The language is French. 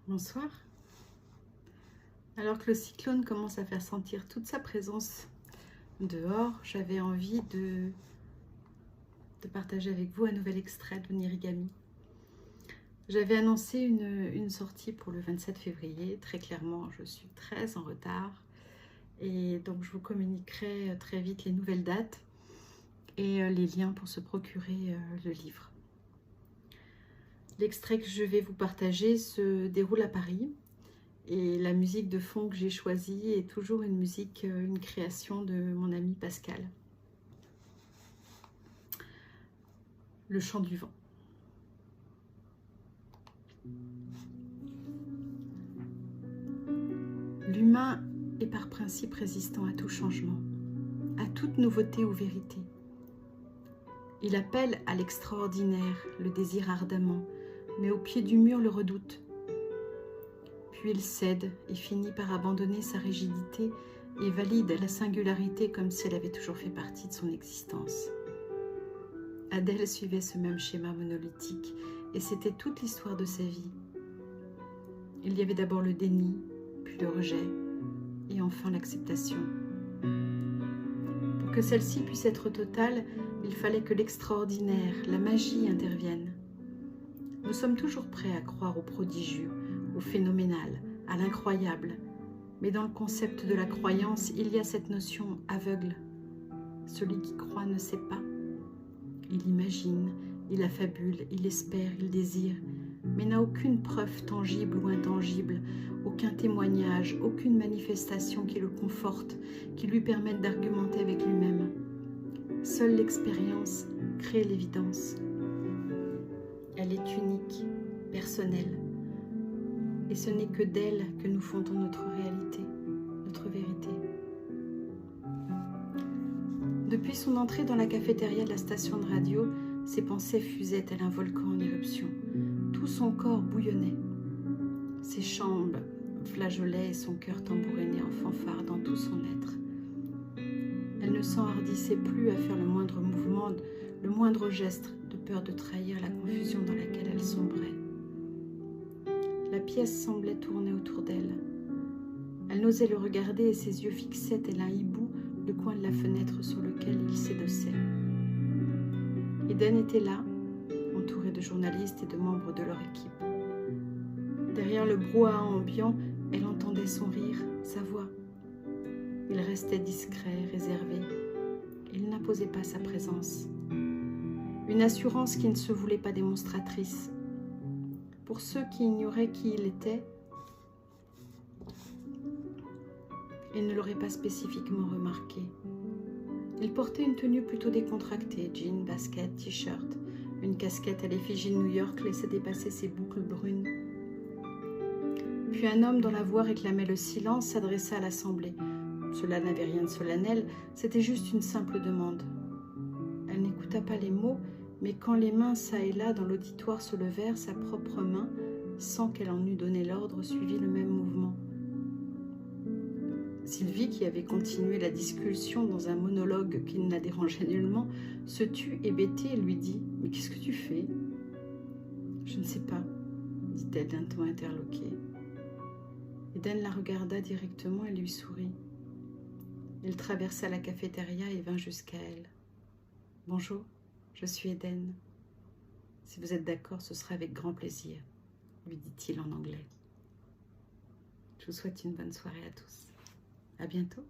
Bonsoir. Alors que le cyclone commence à faire sentir toute sa présence dehors, j'avais envie de partager avec vous un nouvel extrait de Nirigami. J'avais annoncé une sortie pour le 27 février. Très clairement, je suis très en retard. Et donc, je vous communiquerai très vite les nouvelles dates et les liens pour se procurer le livre. L'extrait que je vais vous partager se déroule à Paris. Et la musique de fond que j'ai choisie est toujours une musique, une création de mon ami Pascal. Le chant du vent. L'humain est par principe résistant à tout changement, à toute nouveauté ou vérité. Il appelle à l'extraordinaire, le désire ardemment, mais au pied du mur le redoute. Puis il cède et finit par abandonner sa rigidité et valide la singularité comme si elle avait toujours fait partie de son existence. Adèle suivait ce même schéma monolithique et c'était toute l'histoire de sa vie. Il y avait d'abord le déni, puis le rejet et enfin l'acceptation. Pour que celle-ci puisse être totale, il fallait que l'extraordinaire, la magie intervienne. Nous sommes toujours prêts à croire au prodigieux, au phénoménal, à l'incroyable. Mais dans le concept de la croyance, il y a cette notion aveugle. Celui qui croit ne sait pas. Il imagine, il affabule, il espère, il désire, mais n'a aucune preuve tangible ou intangible, aucun témoignage, aucune manifestation qui le conforte, qui lui permette d'argumenter avec lui-même. Seule l'expérience crée l'évidence. Elle est unique, personnelle. Et ce n'est que d'elle que nous fondons notre réalité, notre vérité. Depuis son entrée dans la cafétéria de la station de radio, ses pensées fusaient tel un volcan en éruption. Tout son corps bouillonnait. Ses jambes flageolaient et son cœur tambourinait en fanfare dans tout son être. Elle ne s'enhardissait plus à faire le moindre mouvement, le moindre geste, de peur de trahir la confusion dans laquelle elle sombrait. La pièce semblait tourner autour d'elle. Elle n'osait le regarder et ses yeux fixaient tel un hibou le coin de la fenêtre sur lequel il s'édossait. Eden était là, entourée de journalistes et de membres de leur équipe. Derrière le brouhaha ambiant, elle entendait son rire, sa voix. Il restait discret, réservé. Il n'imposait pas sa présence. Une assurance qui ne se voulait pas démonstratrice. Pour ceux qui ignoraient qui il était, et ne l'auraient pas spécifiquement remarqué. Il portait une tenue plutôt décontractée, jean, basket, t-shirt. Une casquette à l'effigie de New York laissait dépasser ses boucles brunes. Puis un homme dont la voix réclamait le silence s'adressa à l'assemblée. Cela n'avait rien de solennel, c'était juste une simple demande. Elle n'écouta pas les mots, mais quand les mains çà et là dans l'auditoire se levèrent, sa propre main, sans qu'elle en eût donné l'ordre, suivit le même mouvement. Sylvie, qui avait continué la discussion dans un monologue qui ne la dérangeait nullement, se tut hébétée et lui dit « Mais qu'est-ce que tu fais ?»« Je ne sais pas, » dit-elle d'un ton interloqué. Eden la regarda directement et lui sourit. Il traversa la cafétéria et vint jusqu'à elle. « Bonjour, je suis Eden. Si vous êtes d'accord, ce sera avec grand plaisir, » lui dit-il en anglais. Je vous souhaite une bonne soirée à tous. À bientôt.